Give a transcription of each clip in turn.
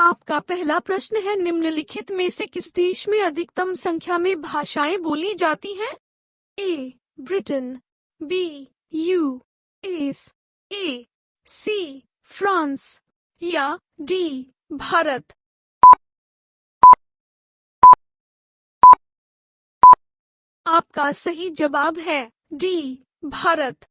आपका पहला प्रश्न है, निम्नलिखित में से किस देश में अधिकतम संख्या में भाषाएं बोली जाती हैं? ए ब्रिटेन, बी यूएस, ए सी फ्रांस या डी भारत। आपका सही जवाब है डी भारत।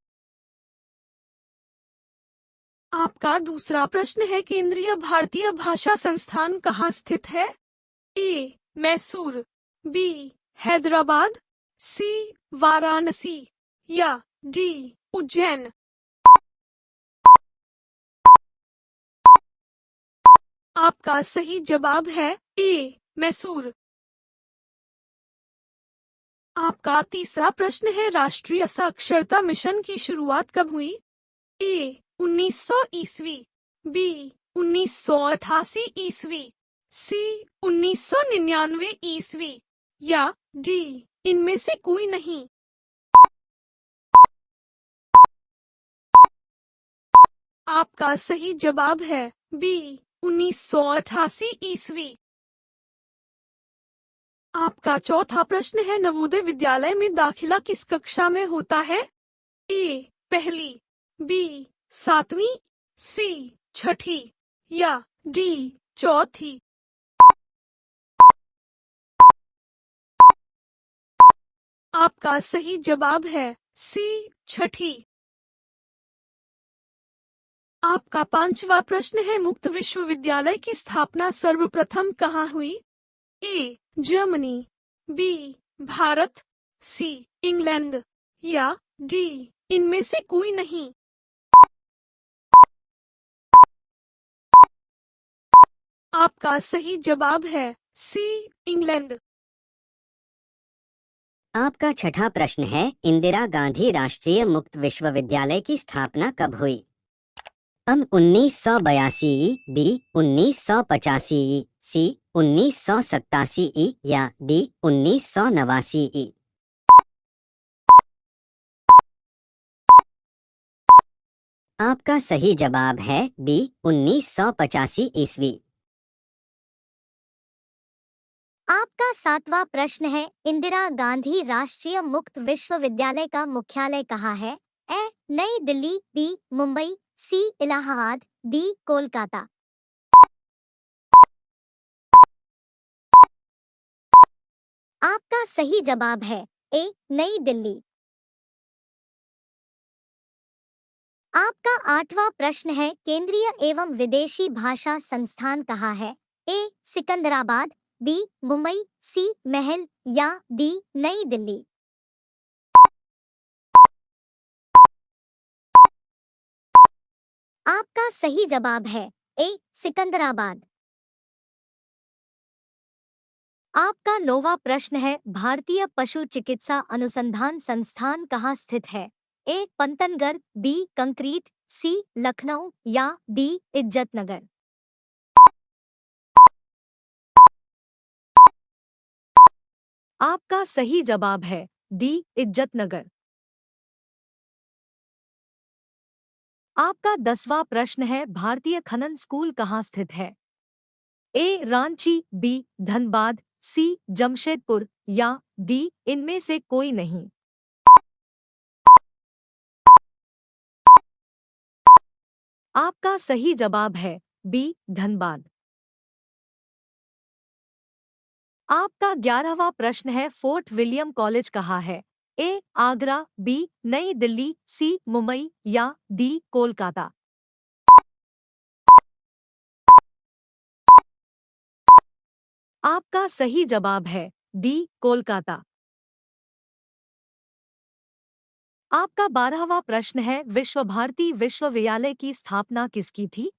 आपका दूसरा प्रश्न है, केंद्रीय भारतीय भाषा संस्थान कहाँ स्थित है? ए मैसूर, बी हैदराबाद, सी वाराणसी या डी उज्जैन। आपका सही जवाब है ए मैसूर। आपका तीसरा प्रश्न है, राष्ट्रीय साक्षरता मिशन की शुरुआत कब हुई? ए 1900 ईस्वी, बी 1988 ईस्वी, सी 1999 ईस्वी या डी इनमें से कोई नहीं। आपका सही जवाब है बी 1988 ईस्वी। आपका चौथा प्रश्न है, नवोदय विद्यालय में दाखिला किस कक्षा में होता है? ए पहली, बी 7वीं, सी 6ठी या डी 4थी। आपका सही जवाब है सी 6ठी। आपका पांचवा प्रश्न है, मुक्त विश्वविद्यालय की स्थापना सर्वप्रथम कहाँ हुई? A Germany, B Bharat, C England या डी इनमें से कोई नहीं। आपका सही जवाब है सी इंग्लैंड। आपका छठा प्रश्न है, इंदिरा गांधी राष्ट्रीय मुक्त विश्वविद्यालय की स्थापना कब हुई? 1982, बी 1985, सी 1987 या डी 1989। आपका सही जवाब है बी 1985 ईस्वी। आपका सातवां प्रश्न है, इंदिरा गांधी राष्ट्रीय मुक्त विश्वविद्यालय का मुख्यालय कहाँ है? ए नई दिल्ली, बी मुंबई, सी इलाहाबाद, डी कोलकाता। आपका सही जवाब है ए नई दिल्ली। आपका आठवां प्रश्न है, केंद्रीय एवं विदेशी भाषा संस्थान कहाँ है? ए सिकंदराबाद, बी मुंबई, सी महल या डी नई दिल्ली। आपका सही जवाब है ए सिकंदराबाद। आपका नौवां प्रश्न है, भारतीय पशु चिकित्सा अनुसंधान संस्थान कहाँ स्थित है? ए पंतनगर, बी कंक्रीट, सी लखनऊ या डी इज्जतनगर। आपका सही जवाब है डी इज्जतनगर। आपका 10वां प्रश्न है, भारतीय खनन स्कूल कहाँ स्थित है? ए रांची, बी धनबाद, सी जमशेदपुर या डी इनमें से कोई नहीं। आपका सही जवाब है बी धनबाद। आपका 11वां प्रश्न है, फोर्ट विलियम कॉलेज कहाँ है? ए आगरा, बी नई दिल्ली, सी मुंबई या डी कोलकाता। आपका सही जवाब है डी कोलकाता। आपका 12वां प्रश्न है, विश्व भारती विश्वविद्यालय की स्थापना किसकी थी?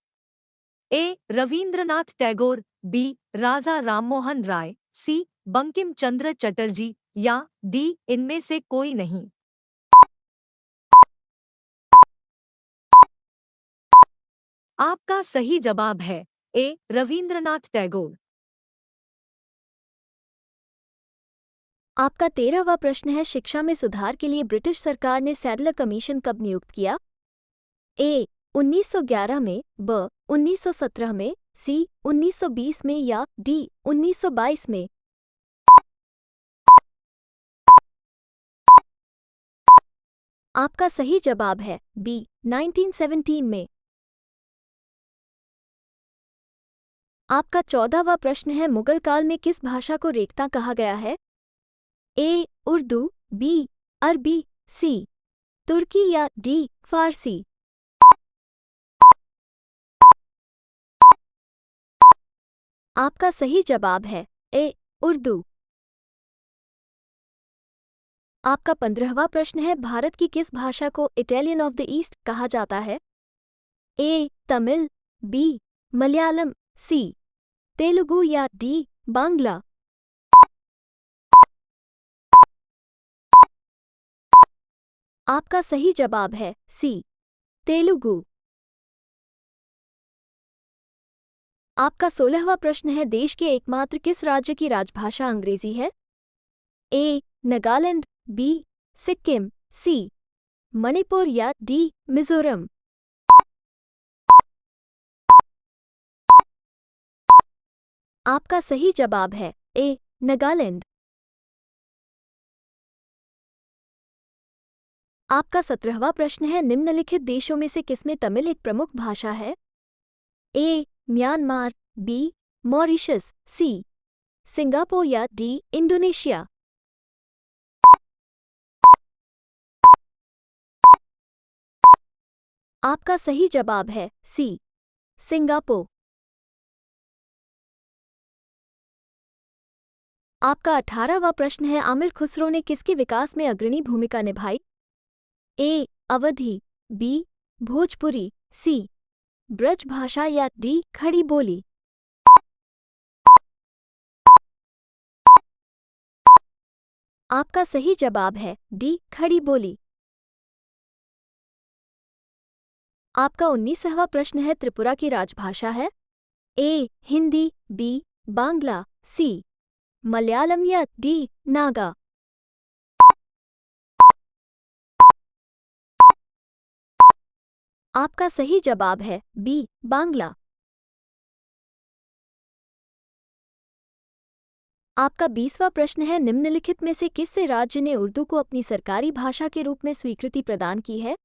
ए रविंद्रनाथ टैगोर, बी राजा राममोहन राय, सी बंकिम चंद्र चटर्जी या डी इनमें से कोई नहीं। आपका सही जवाब है ए रविंद्रनाथ टैगोर। आपका 13वां प्रश्न है, शिक्षा में सुधार के लिए ब्रिटिश सरकार ने सैडलर कमीशन कब नियुक्त किया? ए 1911 में, ब 1917 में, सी 1920 में या डी 1922 में? आपका सही जवाब है बी 1917 में। आपका 14वां प्रश्न है, मुगल काल में किस भाषा को रेख्ता कहा गया है? ए उर्दू, बी अरबी, सी तुर्की या डी फारसी? आपका सही जवाब है ए उर्दू। आपका 15वां प्रश्न है, भारत की किस भाषा को इटालियन ऑफ द ईस्ट कहा जाता है? ए तमिल, बी मलयालम, सी तेलुगु या डी बांग्ला? आपका सही जवाब है सी तेलुगु। आपका 16वां प्रश्न है, देश के एकमात्र किस राज्य की राजभाषा अंग्रेजी है? ए नागालैंड, बी सिक्किम, सी मणिपुर या डी मिजोरम? आपका सही जवाब है ए नागालैंड। आपका 17वां प्रश्न है, निम्नलिखित देशों में से किसमें तमिल एक प्रमुख भाषा है? A Myanmar, B Mauritius, C Singapore या डी इंडोनेशिया? आपका सही जवाब है सी सिंगापुर। आपका 18वां प्रश्न है, आमिर खुसरो ने किसके विकास में अग्रणी भूमिका निभाई? ए अवधी, बी भोजपुरी, सी ब्रज भाषा या डी खड़ी बोली? आपका सही जवाब है डी खड़ी बोली। आपका 19वां प्रश्न है, त्रिपुरा की राजभाषा है? ए हिंदी, बी बांग्ला, सी मलयालम या डी नागा? आपका सही जवाब है बी बांग्ला। आपका 20वां प्रश्न है, निम्नलिखित में से किस राज्य ने उर्दू को अपनी सरकारी भाषा के रूप में स्वीकृति प्रदान की है?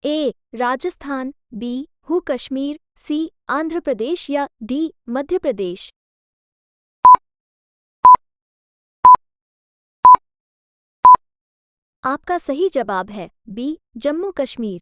ए राजस्थान, बी हु कश्मीर, सी आंध्र प्रदेश या डी मध्य प्रदेश? आपका सही जवाब है बी जम्मू कश्मीर।